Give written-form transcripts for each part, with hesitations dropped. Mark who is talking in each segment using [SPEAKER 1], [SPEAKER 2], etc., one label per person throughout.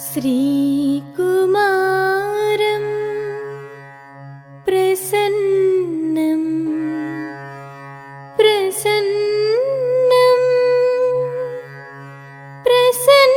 [SPEAKER 1] श्रीकुमारं प्रसन्नं प्रसन्नं प्रसन्नं।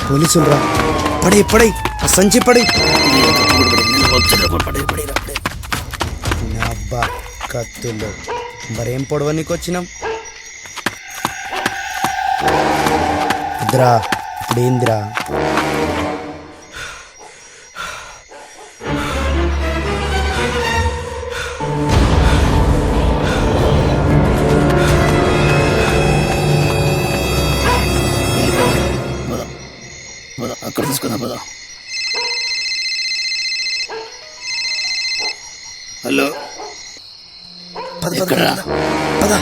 [SPEAKER 2] పోలీసులు రా, పడే పడే సంచి పడే. అబ్బా కత్తులు మరేం పొడవ నీకు వచ్చినాం ఇద్దరా ఇప్పుడేందిరా?
[SPEAKER 3] అక్కడ తీసుకున్నా పదా. హలో
[SPEAKER 2] పద పద.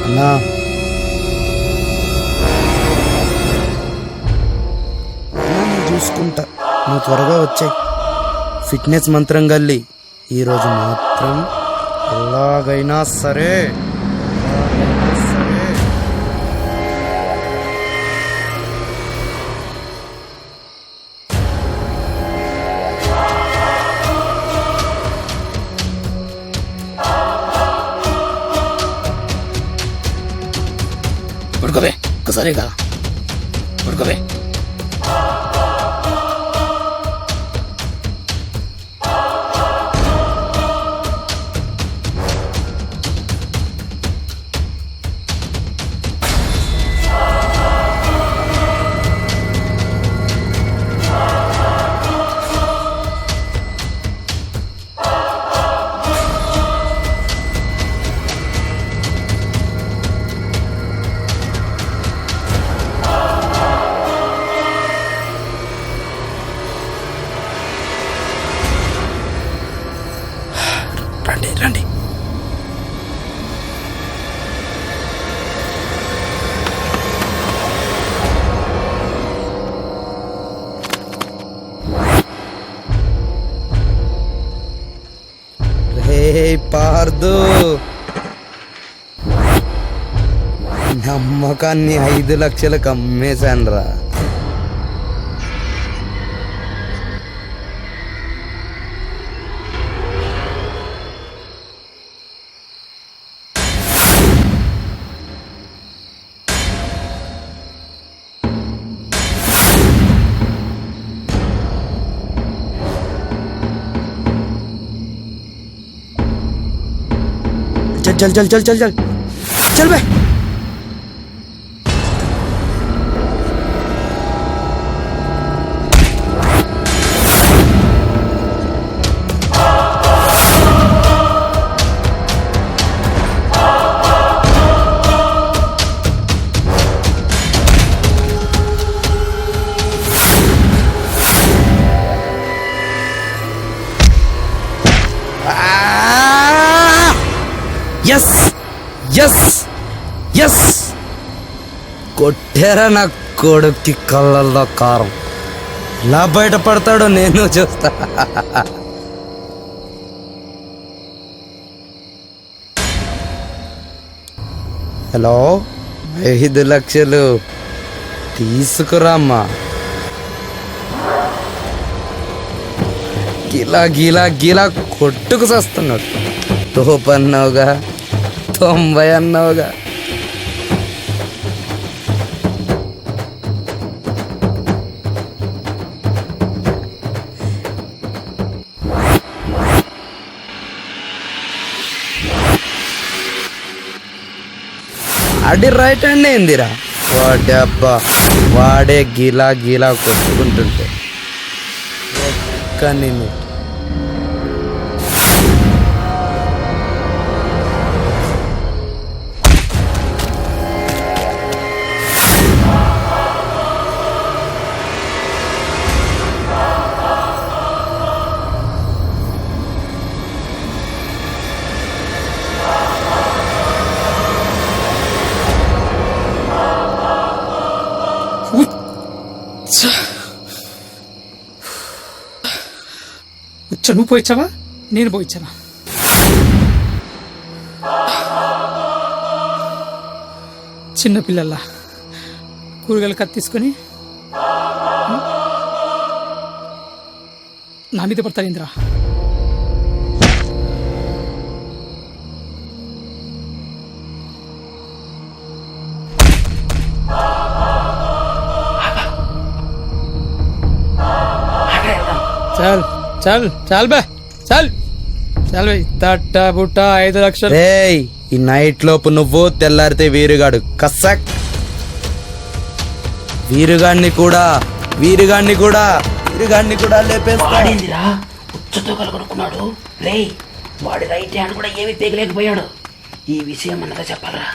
[SPEAKER 2] అన్నా చూసుకుంటా, నువ్వు త్వరగా వచ్చాయి. ఫిట్నెస్ మంత్రం గల్లి ఈరోజు మాత్రం ఎలాగైనా సరే
[SPEAKER 3] పడుకోవే, ఒక్కసారిగా పడుకోవే.
[SPEAKER 2] లోకాన్ని 5 లక్షలకు అమ్మేశాన్రా. चल चल चल चल चल चल बे. ఎస్ ఎస్ ఎస్ కొట్టారా నా కొడుక్కి కళ్ళల్లో కారం. ఎలా బయటపడతాడో నేను చూస్తా. హలో, 5 లక్షలు తీసుకురామ్మా. గిలా గిలా గిలా కొట్టుకు చస్తున్నాడు. తోపు అన్నావుగా, 90 అన్నావుగా. అడి రైట్ హ్యాండ్ ఏందిరా వాడి అబ్బా, వాడే గిలా గిలా కొట్టుకుంటుంటే కానీ
[SPEAKER 4] నువ్వు పోయిచ్చావా, నేను పోయిచ్చానా? చిన్నపిల్లల్లా కూరగాయలు కత్తి తీసుకొని నా మీద పడతారు ఇంద్రా. చల్ చల్ చల్ బే, చల్ చల్ బే. తట్ట బుట్ట 5 లక్షలు.
[SPEAKER 2] రేయ్, ఈ నైట్ లోపు నువ్వు తెల్లారితే వీరుగాడు కస్సక్. వీరుగాడిని కూడా లేపేస్తా.
[SPEAKER 3] వాడిందిరా ఉచ్చతో కలుగునుకున్నాడు. రే, వాడి రైట్ హ్యాండ్ కూడా ఏమీ పేగలేకపోయాడు. ఈ విషయం అన్నదా చెప్పాలరా.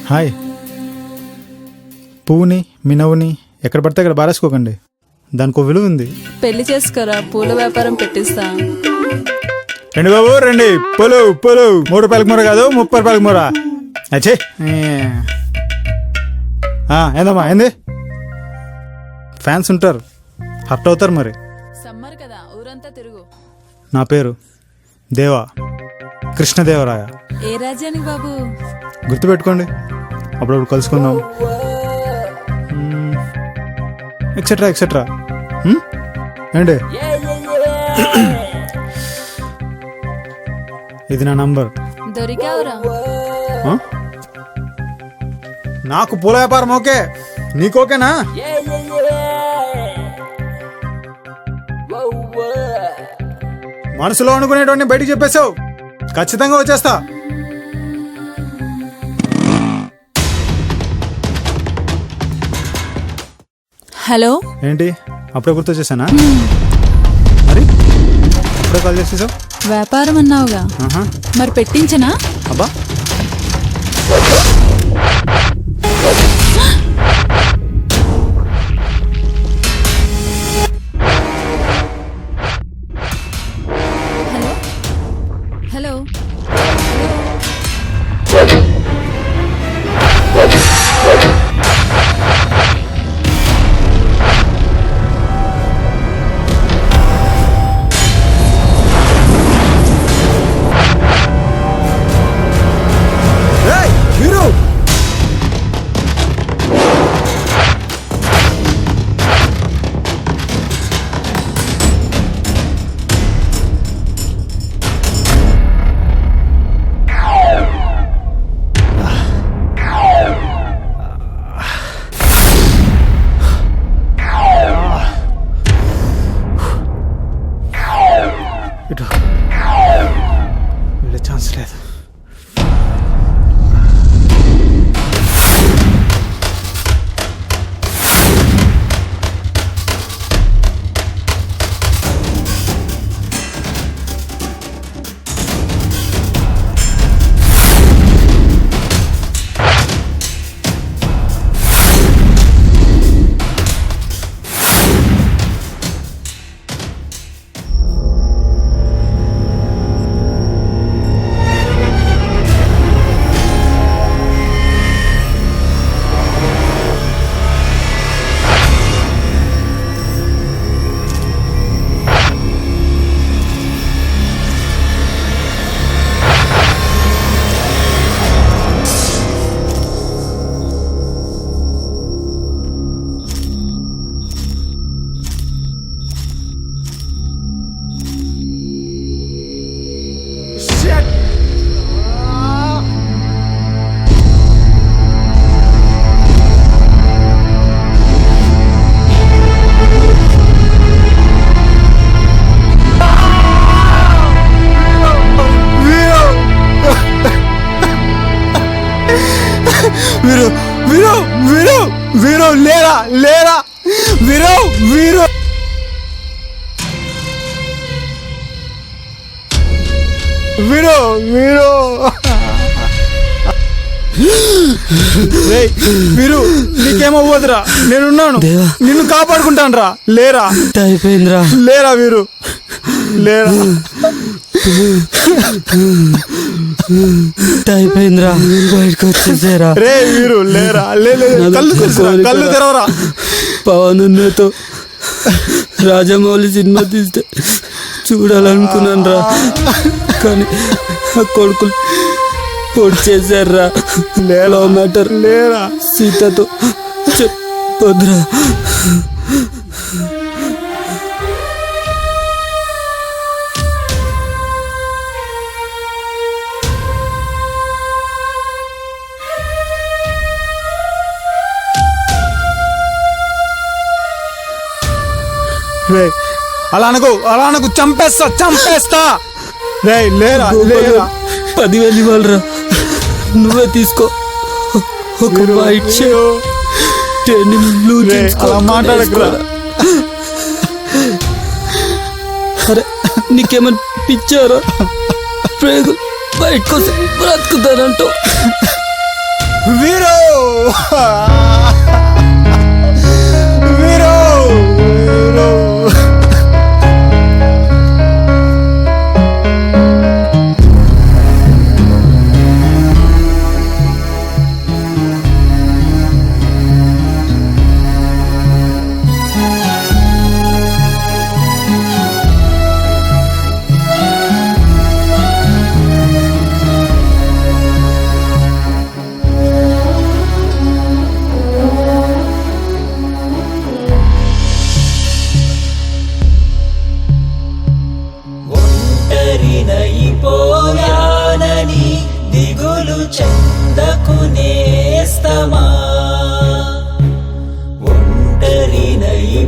[SPEAKER 5] హాయ్, పువ్వుని మీ నవ్వుని ఎక్కడ పడితే అక్కడ బారేసుకోకండి. దానికి విలువ ఉంది.
[SPEAKER 6] పెళ్లి చేసుకోరా, పూల వ్యాపారం పెట్టిస్తా.
[SPEAKER 5] రండి బాబు రండి. పూలు పూలు 3 రూపాయలకి మూర కాదు, 30 రూపాయలకి మూర. అచ్చే ఏందమ్మా, ఏంది? ఫ్యాన్స్ ఉంటారు, హర్ట్ అవుతారు. మరి
[SPEAKER 6] సమ్మర్ కదా, ఊరంతా తిరుగు.
[SPEAKER 5] నా పేరు దేవా, కృష్ణదేవరాయ.
[SPEAKER 6] ఏ రాజ్యానికి బాబు?
[SPEAKER 5] గుర్తుపెట్టుకోండి, అప్పుడప్పుడు కలుసుకుందాం, ఎక్సెట్రా ఎక్సెట్రా. ఏంటి? ఇది నా నంబర్.
[SPEAKER 6] దొరికావురా?
[SPEAKER 5] నాకు పూల వ్యాపారం ఓకే, నీకు ఓకేనా? మనసులో అనుకునేటువంటి బయటికి చెప్పేశావు, ఖచ్చితంగా వచ్చేస్తా.
[SPEAKER 6] హలో,
[SPEAKER 5] ఏంటి అప్పుడే గుర్తొచ్చేసానా? మరి అప్పుడే కాల్ చేసేసావు?
[SPEAKER 6] వ్యాపారం అన్నావుగా,
[SPEAKER 5] ఆహా.
[SPEAKER 6] మరి పెట్టించనా?
[SPEAKER 5] అబ్బా,
[SPEAKER 6] హలో హలో
[SPEAKER 5] ఏయ్, వీరు! ఇటు వెళ్ళే ఛాన్స్ లేదు. వీరు వీరు వీరు వీరు లేరా లేరా వీరు వీరు వీరు వీరు వీరు నీకేమవ్వదురా, నేనున్నాను, నిన్ను కాపాడుకుంటాను రా. లేరా
[SPEAKER 2] అయిపోయిందిరా.
[SPEAKER 5] లేరా వీరు లేరా
[SPEAKER 2] అయిపోయిందిరా, బయటకు వచ్చేసారా.
[SPEAKER 5] రే వీరు లేరా, కళ్ళు తెరవరా, కళ్ళు తెరవరా.
[SPEAKER 2] పవన్ అన్నతో రాజమౌళి సినిమా తీస్తే చూడాలనుకున్నాను రా, కానీ ఆ కొడుకులు పొడి చేశారా.
[SPEAKER 5] లేరా
[SPEAKER 2] మ్యాటర్
[SPEAKER 5] లేరా
[SPEAKER 2] సీతతో చెప్పొద్దురా.
[SPEAKER 5] అలా అనకు, చంపేస్తా. రే లేరా లేరా.
[SPEAKER 2] 10,000 ఇవ్వాలరా, నువ్వే తీసుకో. ఒక వైట్
[SPEAKER 5] అలా మాట్లాడకురా.
[SPEAKER 2] అరే నీకేమని పిచ్చారా? ప్రేగు బయట కోసం బ్రతుకుతానంటూ
[SPEAKER 5] వీరు వీరు వీరు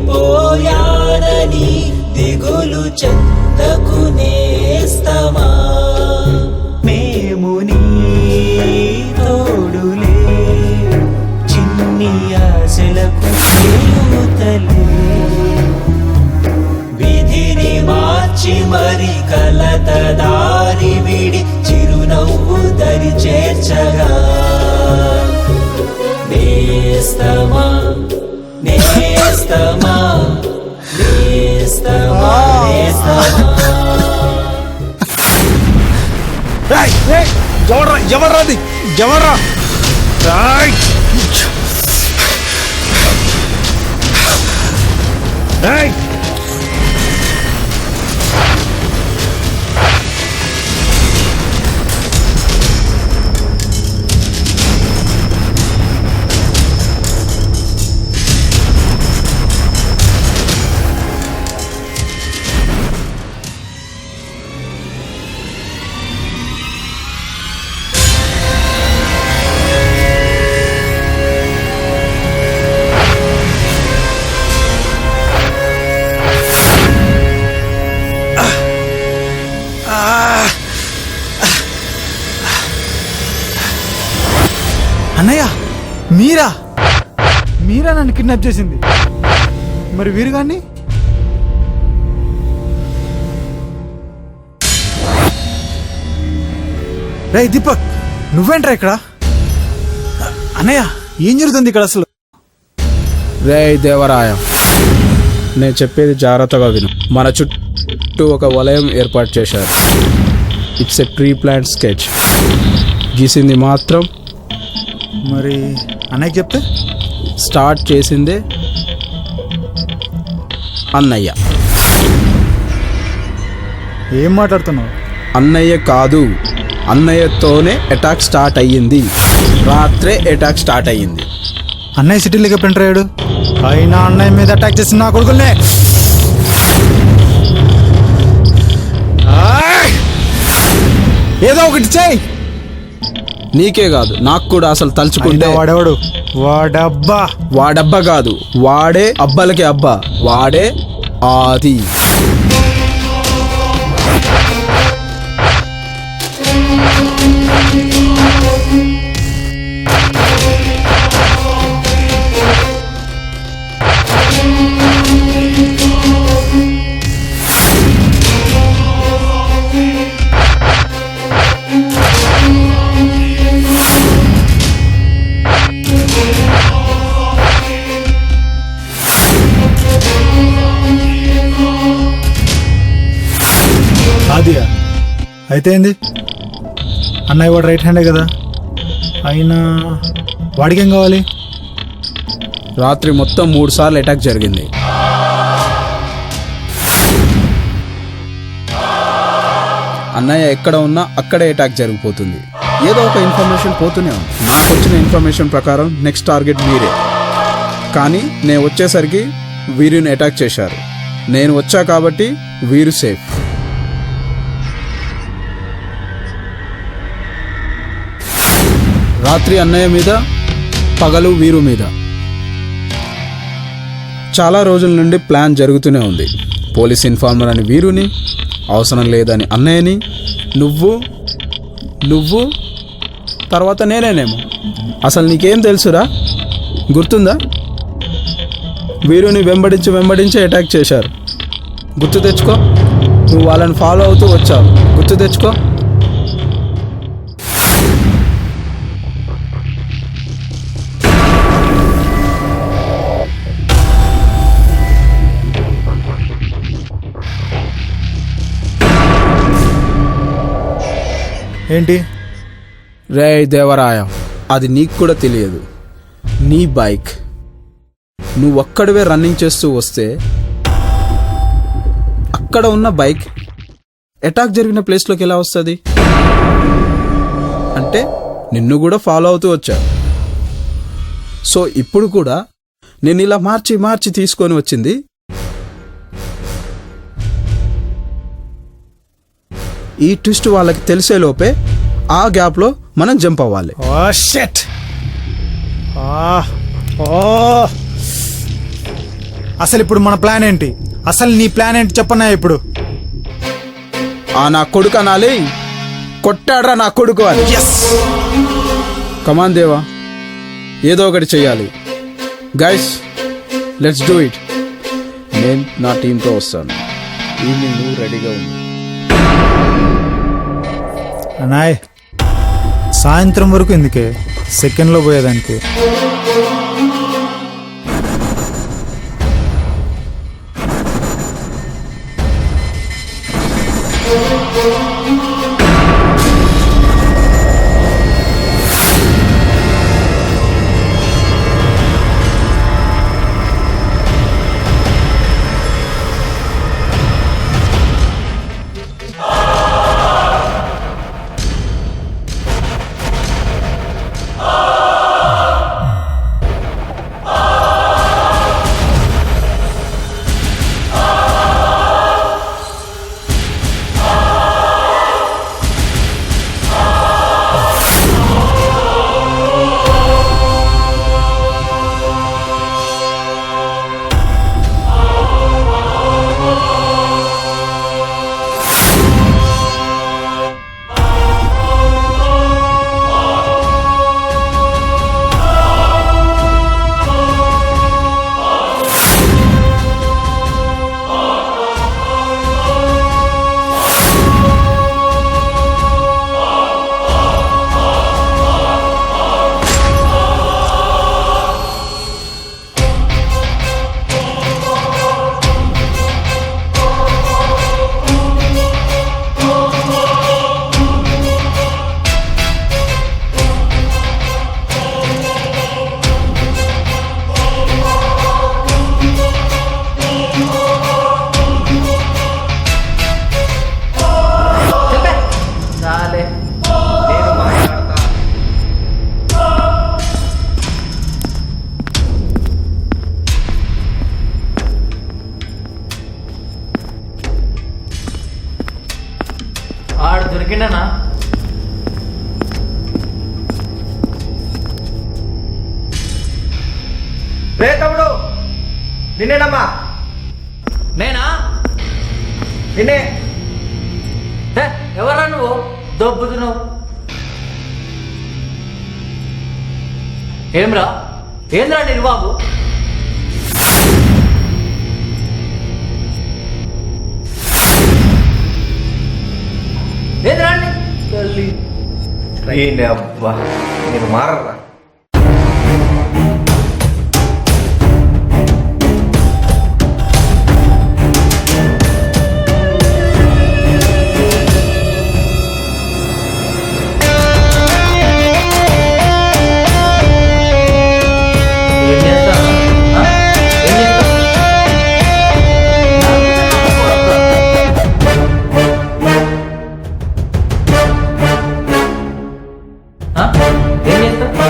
[SPEAKER 7] పోయానని దిగులు చెందకు నేస్తమా మేము నీ తోడులే చిన్ని ఆశలకు చేయూతలే విధిని మార్చి మరి కలత దారి విడి చిరునవ్వు దరి చేర్చగా నేస్తమా నేస్తమా నేస్తమా నేస్తమా
[SPEAKER 5] ఎవర్రాది ఎవర్రా అన్నయ్య మీరా మీరా నన్ను కిడ్నాప్ చేసింది మరి వీరు గాన్ని రే దీపక్ నువ్వేంట్రా ఇక్కడ అన్నయ్య ఏం జరుగుతుంది ఇక్కడ అసలు
[SPEAKER 4] రే దేవరాయ, నేను చెప్పేది జాగ్రత్తగా విను. మన చుట్టూ ఒక వలయం ఏర్పాటు చేశారు. It's a tree plant sketch. గీసింది మాత్రం
[SPEAKER 5] మరి అన్నయ్య చెప్తే
[SPEAKER 4] స్టార్ట్ చేసిందే అన్నయ్య.
[SPEAKER 5] ఏం మాట్లాడుతున్నావు?
[SPEAKER 4] అన్నయ్య కాదు, అన్నయ్యతోనే అటాక్ స్టార్ట్ అయ్యింది. రాత్రే అటాక్ స్టార్ట్ అయ్యింది.
[SPEAKER 5] అన్నయ్య సిటీలోకి ఎప్పుడు ఎంటర్ అయ్యాడు? అయినా అన్నయ్య మీద అటాక్ చేసిన నా కొడుకుల్నే ఏదో ఒకటి చెయ్యి.
[SPEAKER 4] నీకే కాదు నాకు కూడా. అసలు తలుచుకుంటే
[SPEAKER 5] వాడెవడు? వాడబ్బా.
[SPEAKER 4] వాడబ్బా కాదు, వాడే అబ్బాలకి అబ్బా. వాడే ఆది.
[SPEAKER 5] ఆదియా అయితే ఏంది? అన్నయ్య వాడు రైట్ హ్యాండే కదా, అయినా వాడికి ఏం కావాలి?
[SPEAKER 4] రాత్రి మొత్తం 3 సార్లు అటాక్ జరిగింది. అన్నయ్య ఎక్కడ ఉన్నా అక్కడే అటాక్ జరిగిపోతుంది. ఏదో ఒక ఇన్ఫర్మేషన్ పోతూనే ఉంది. నాకు వచ్చిన ఇన్ఫర్మేషన్ ప్రకారం నెక్స్ట్ టార్గెట్ మీరే. కానీ నేను వచ్చేసరికి వీరుని అటాక్ చేశారు. నేను వచ్చా కాబట్టి వీరు సేఫ్. రాత్రి అన్నయ్య మీద, పగలు వీరు మీద. చాలా రోజుల నుండి ప్లాన్ జరుగుతూనే ఉంది. పోలీస్ ఇన్ఫార్మర్ అని వీరుని, అవసరం లేదని అన్నయ్యని, నువ్వు తర్వాత నేనేనేమో. అసలు నీకేం తెలుసురా? గుర్తుందా? వీరుని వెంబడించి అటాక్ చేశారు. గుర్తు తెచ్చుకో. నువ్వు వాళ్ళని ఫాలో అవుతూ వచ్చావు. గుర్తు తెచ్చుకో.
[SPEAKER 5] ఏంటి?
[SPEAKER 4] రే దేవరాయ, అది నీకు కూడా తెలియదు. నీ బైక్ నువ్వు ఒక్కడివే రన్నింగ్ చేస్తూ వస్తే అక్కడ ఉన్న బైక్ అటాక్ జరిగిన ప్లేస్లోకి ఎలా వస్తుంది? అంటే నిన్ను కూడా ఫాలో అవుతూ వచ్చా. సో ఇప్పుడు కూడా నేను ఇలా మార్చి తీసుకొని వచ్చింది ఈ ట్విస్ట్ వాళ్ళకి తెలిసే లోపే ఆ గ్యాప్లో మనం జంప్ అవ్వాలి.
[SPEAKER 5] అసలు ఇప్పుడు మన ప్లాన్ ఏంటి? అసలు నీ ప్లాన్ ఏంటి చెప్పన్నా ఇప్పుడు?
[SPEAKER 4] ఆ నా కొడుకు అనాలి, కొట్టాడ్రా నా కొడుకు అని. కమాన్ దేవా, ఏదో ఒకటి చెయ్యాలి. Guys, let's do it. నేను నా టీంతో వస్తాను. ఈవినింగ్ నువ్వు రెడీగా ఉంది.
[SPEAKER 5] అనాయ్, సాయంత్రం వరకు ఎందుకే, సెకండ్లో పోయేదానికి.
[SPEAKER 8] ఆడు దొరికిండనా?
[SPEAKER 9] రే తమ్ముడు, నిన్నేనమ్మా.
[SPEAKER 8] నేనా?
[SPEAKER 9] నిన్నే.
[SPEAKER 8] ఎవరా నువ్వు? దొబ్బుదు నువ్వు. ఏమ్రా, ఏంద్రా నిర్బాబు? ఏంద్రా తల్లి
[SPEAKER 9] అబ్బా, నేను మారరా.
[SPEAKER 8] ఏం చేస్తావు? ఏం చేస్తావు? ఏం చేస్తావు?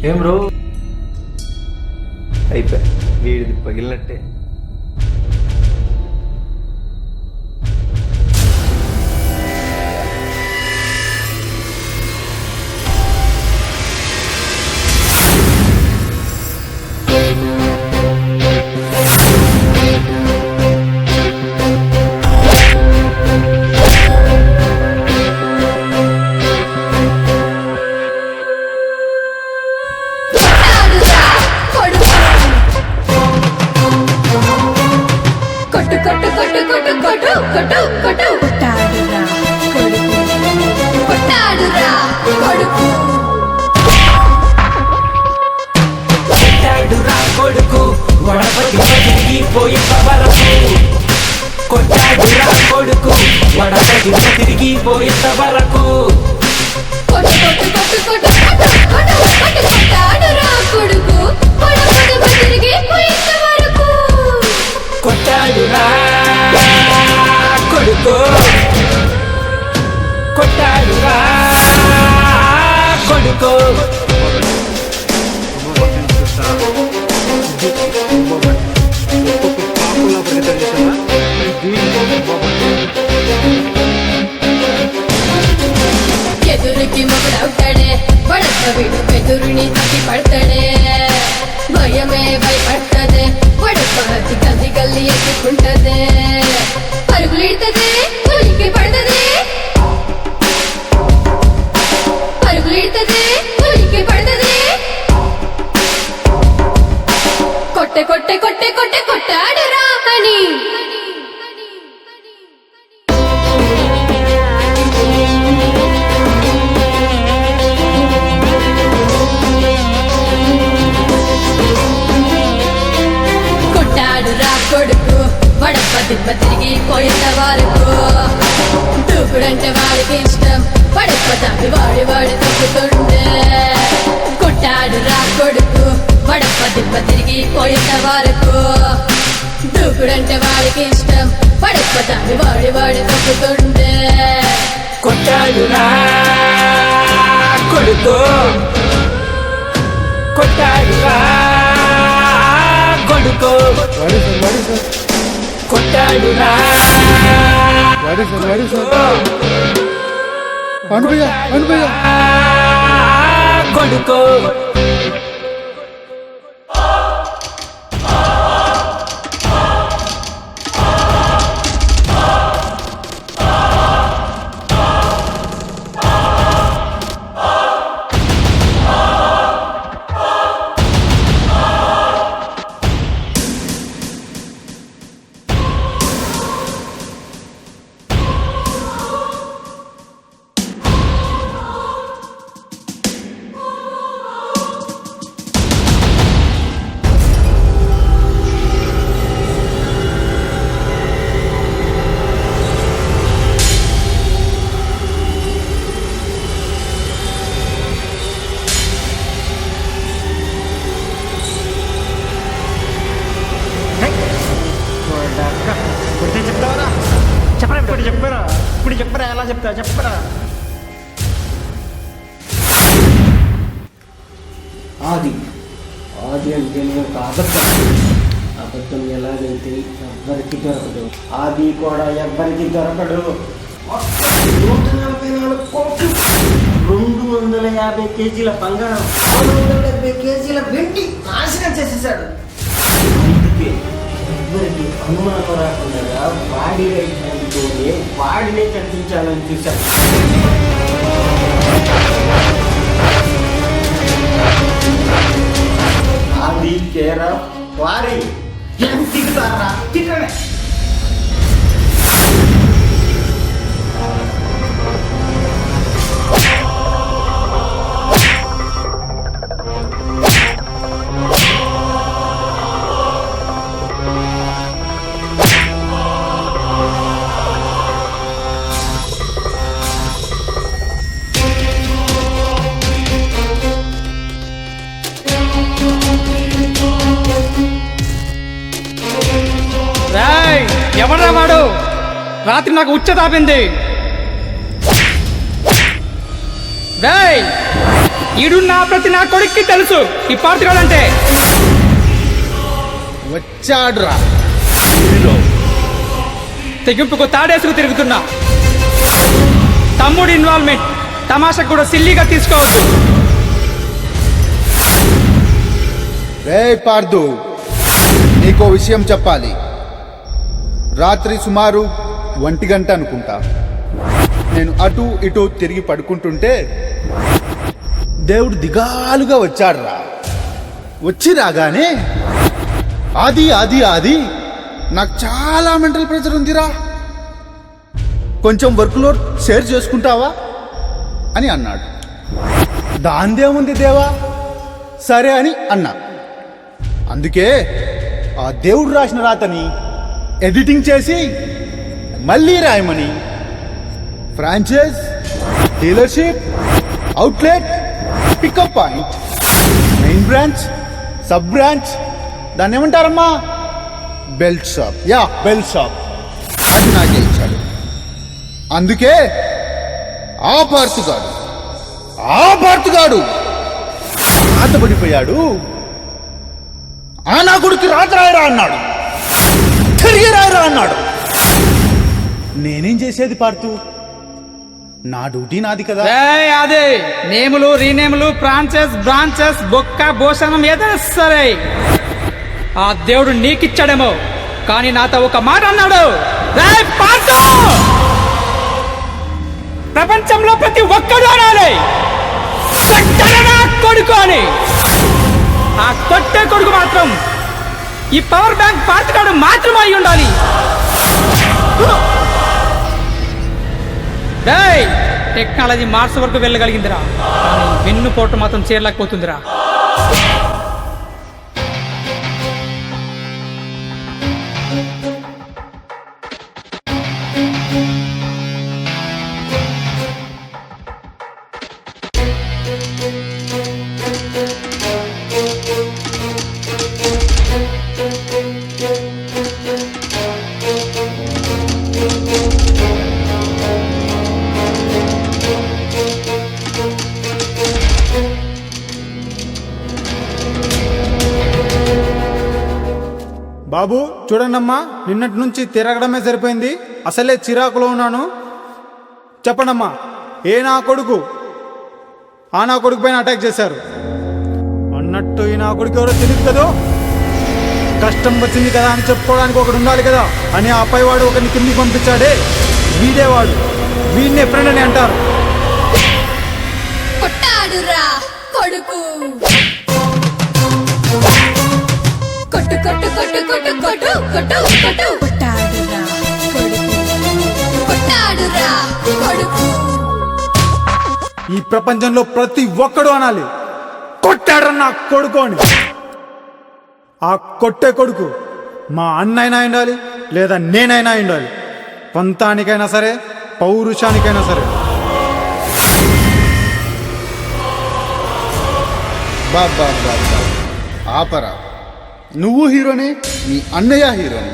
[SPEAKER 8] ఏం బ్రో?
[SPEAKER 9] అయిపోయి వీడిది పగిలినట్టే.
[SPEAKER 7] కొడుకు వడపతి తిరిగిపోయేంత వరకు కొట్టాడురా కొడుకు వడపతి తిరిగిపోయేంత వరకు కొట్టాడురా కొడుకు కొడుకు
[SPEAKER 1] ఎదురుకి మొగుడవుతాడే పడత వీడు ఎదురుని తప్పి పడతాడే భయమే భయపడతదే పడపతి గల్లి గల్లి ఎత్తుకుంటదే పరుగులిడుతదే ఉలికి పడతదే పరుగులిడుతదే ఉలికి పడతదే కొట్టే కొట్టే కొట్టే కొట్టే కొట్టాడురా అని కొడుకు వడప దిబ్బ తిరిగి పోయేంత వరకు దూకుడంటే వాడికి ఇష్టం వడప దాన్ని వాడి తొక్కుతుండే కొట్టాడు రా కొడుకు వడప దిబ్బ తిరిగి పోయేంత వరకు దూకుడంటే వాడికి ఇష్టం వడప దాన్ని వాడి తొక్కుతుండే
[SPEAKER 7] కొట్టాడు రా కొడుకు కొట్టాడు రా కొడుకు కొట్టాడు రా కొడుకు
[SPEAKER 9] చెప్పరా ఎలా చెప్తా చెప్పరా
[SPEAKER 10] ఆది అంటే ఒక అబద్ధం ఎలాగైతే ఎవ్వరికి దొరకదు ఆది కూడా ఎవ్వరికి దొరకడు 144 కోట్లు 250 కేజీల బంగారం 270 కేజీల వెండి నాశనం చేసేసాడు అందుకే ఎవరికి అనుమానం రాకుండా వాడి రైతుతోనే వాడినే కనిపించాలని చూశాడు ఆది కేర వారి తిరుగుతారా తిట్టనే
[SPEAKER 11] ఎవడ్రా వాడు రాత్రి నాకు ఉచ్చ తాపింది ఈడున్న ప్రతి నా కొడుక్కి తెలుసు ఈ పార్తిగాడంటే
[SPEAKER 4] వచ్చాడురా
[SPEAKER 11] తెగింపుకు తాడేసుకు తిరుగుతున్నా తమ్ముడు ఇన్వాల్వ్మెంట్ తమాషా కూడా సిల్లీగా తీసుకోవద్దు
[SPEAKER 4] రే పార్దు నీకో విషయం చెప్పాలి రాత్రి సుమారు 1 గంట అనుకుంటా నేను అటు ఇటు తిరిగి పడుకుంటుంటే దేవుడు దిగాలుగా వచ్చాడురా వచ్చి రాగానే ఆది ఆది ఆది నాకు చాలా మెంటల్ ప్రెషర్ ఉందిరా కొంచెం వర్క్ లోడ్ షేర్ చేసుకుంటావా అని అన్నాడు దాందేముంది దేవా సరే అని అన్నా అందుకే ఆ దేవుడు రాసిన రాతని ఎడిటింగ్ చేసి మళ్ళీ రాయమని franchise dealership outlet pickup point main branch sub branch దాన్ని ఏమంటారమ్మా బెల్ట్ షాప్ బెల్ట్ షాప్ అది నాకే ఇచ్చాడు అందుకే ఆ పార్సు కాదు ఆ భారతగాడు ఆతపడిపోయాడు. ఆ నా కొడుకు రాత రాయరా అన్నాడు, తిరిగి రాయరా అన్నాడు. నేనేం చేసేది పార్తు? నా డ్యూటీ నాది కదా.
[SPEAKER 11] అదే నేములు రీనేములు బ్రాంచెస్ బొక్క భూషణం ఏదైనా సరే ఆ దేవుడు నీకిచ్చాడేమో, కానీ నాతో ఒక మాట అన్నాడు. రేయ్ పార్తు, ప్రపంచంలో ప్రతి ఒక్కడు అనాలి "చక్కర నా కొడుకు" అని. ఆ కొట్టే కొడుకు మాత్రం ఈ పవర్ బ్యాంక్ పార్తగాడు మాత్రం అయి ఉండాలి. టెక్నాలజీ మార్స్ వరకు వెళ్ళగలిగిందిరా, కానీ వెన్నుపోటు మాత్రం చేరలేకపోతుందిరా.
[SPEAKER 5] బాబు చూడండమ్మా, నిన్నటి నుంచి తిరగడమే సరిపోయింది, అసలే చిరాకులో ఉన్నాను. చెప్పండమ్మా, ఏ నా కొడుకు ఆ నా కొడుకు పైన అటాక్ చేశారు అన్నట్టు ఈ నా కొడుకు ఎవరో తెలియదు కదా. కష్టం వచ్చింది కదా అని చెప్పుకోవడానికి ఒకడు ఉండాలి కదా అని ఆ పైవాడు ఒకరిని కిందికి పంపించాడే, వీడేవాడు. వీడినే ఫ్రెండ్ అని అంటారు.
[SPEAKER 1] కొట్టాడురా కొడుకు, కొట్టు కొట్టు కొట్టు కొట్టు కొట్టు కొట్టు కొట్టు కొట్టాడురా కొడుకు, కొట్టాడురా కొడుకు.
[SPEAKER 5] ఈ ప్రపంచంలో ప్రతి ఒక్కడు అనాలి కొట్టాడరా నా కొడుకు అని. ఆ కొట్టే కొడుకు మా అన్నైనా ఉండాలి, లేదా నేనైనా ఉండాలి. పంతానికైనా సరే, పౌరుషానికైనా సరే.
[SPEAKER 4] బాబా ఆపరా, నువ్వు హీరోనే, మీ అన్నయ్య హీరోనే.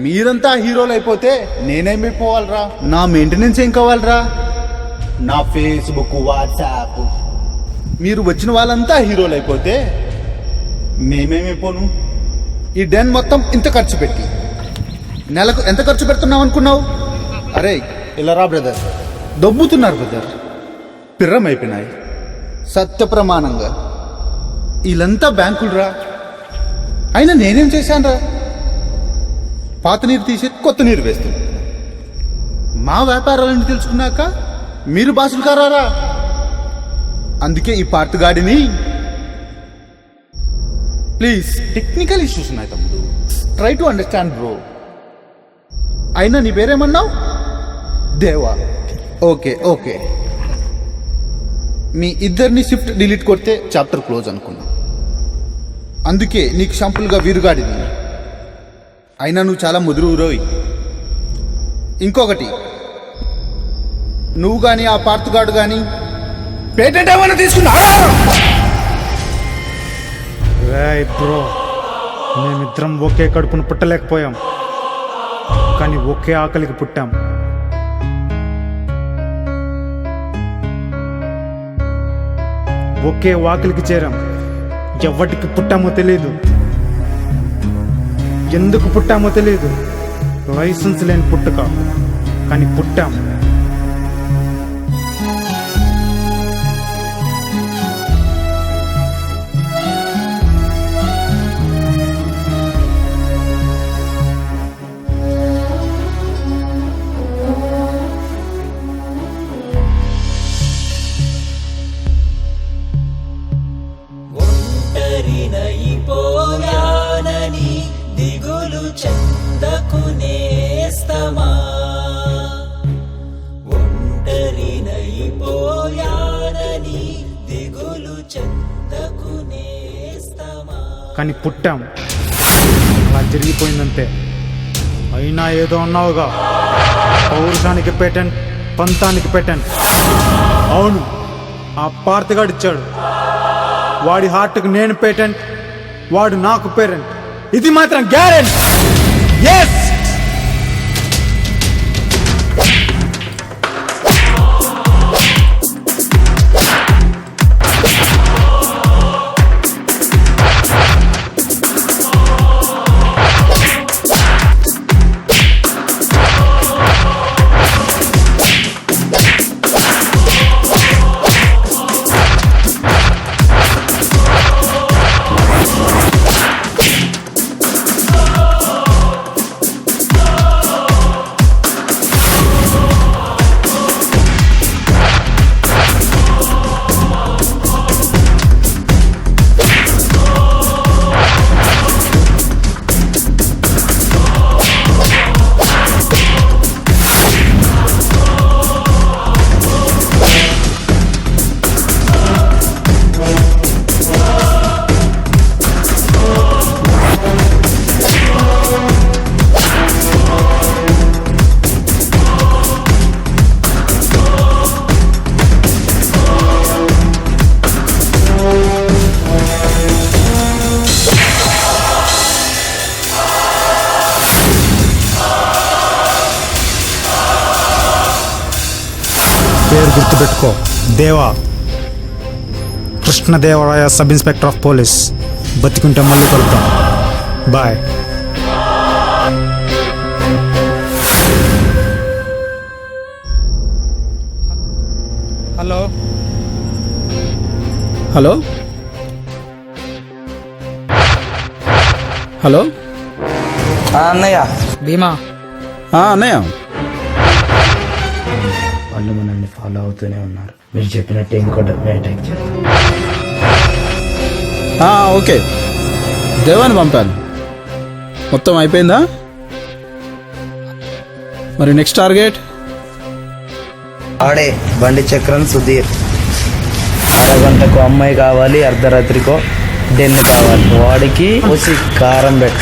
[SPEAKER 4] మీరంతా హీరోలు అయిపోతే నేనేమైపోవాలరా? నా మెయింటెనెన్స్ ఏం కావాలరా? నా ఫేస్బుక్, వాట్సాప్. మీరు వచ్చిన వాళ్ళంతా హీరోలు అయిపోతే మేమేమైపోను? ఈ డెన్ మొత్తం ఇంత ఖర్చు పెట్టి నెలకు ఎంత ఖర్చు పెడుతున్నావు అనుకున్నావు? అరే ఇలా రా బ్రదర్, దొబ్బుతున్నారు బ్రదర్, పిర్రం అయిపోయినాయి. సత్య ప్రమాణంగా వీళ్ళంతా బ్యాంకులు రా. అయినా నేనేం చేశాను రా? పాత నీరు తీసి కొత్త నీరు వేస్తుంది. మా వ్యాపారాలని తెలుసుకున్నాక మీరు బాసులు కారారా? అందుకే ఈ పార్ట్ గాడిని. ప్లీజ్, టెక్నికల్ ఇష్యూస్ ఉన్నాయి తమ్ముడు, ట్రై టు అండర్స్టాండ్ బ్రో. అయినా నీ పేరేమన్నావు? దేవా. ఓకే ఓకే, మీ ఇద్దరిని షిఫ్ట్ డిలీట్ కొడితే చాప్టర్ క్లోజ్ అనుకున్నా. అందుకే నీకు షాంపుల్గా వీరుగాడింది. అయినా నువ్వు చాలా ముదురు రోయ్. ఇంకొకటి, నువ్వు కానీ ఆ పార్తుగాడు కానీ పేటెంట్ ఏమైనా తీసుకున్నావా?
[SPEAKER 5] బ్రో, మేమిద్దరం ఒకే కడుపును పుట్టలేకపోయాం, కానీ ఒకే ఆకలికి పుట్టాం. ఒకే వాకిలికి చేరాం. ఎవరికి పుట్టామో తెలియదు, ఎందుకు పుట్టామో తెలియదు. లైసెన్స్ లేని పుట్టుక, కానీ పుట్టాం.
[SPEAKER 7] దిగులు చెందకునేస్తమా, ఒంటరినైపోయానని దిగులు చెందకునేస్తమా.
[SPEAKER 5] కానీ పుట్టాం, అలా జరిగిపోయిందంతే. అయినా ఏదో అన్నావుగా, పౌరుషానికి పేటెంట్, పంతానికి పేటెంట్. అవును, ఆ పార్తగాడిచ్చాడు. వాడి హార్ట్కి నేను పేటెంట్, వాడు నాకు పేరెంట్. ఇది మాత్రం గ్యారెంటీ. ఎస్, పేరు గుర్తుపెట్టుకో, Deva, Krishnadevaraya, sub inspector of police. బతికుంటే మళ్ళీ కలుద్దాం. బాయ్.
[SPEAKER 11] హలో
[SPEAKER 4] హలో హలో
[SPEAKER 2] అన్నయ్య,
[SPEAKER 11] భీమా,
[SPEAKER 4] అన్నయ్య,
[SPEAKER 2] వాళ్ళు మనల్ని ఫాలో అవుతూనే ఉన్నారు. మీరు చెప్పినట్టు ఇంకో డబ్బు అటాక్ చేస్తారు.
[SPEAKER 4] ఓకే, దేవాన్ని పంపాను. మొత్తం అయిపోయిందా? మరి నెక్స్ట్ టార్గెట్?
[SPEAKER 2] ఆడే బండి చక్రం సుధీర్. అరగంటకు అమ్మాయి కావాలి, అర్ధరాత్రికో డెన్ను కావాలి. వాడికి వచ్చి కారం పెట్ట.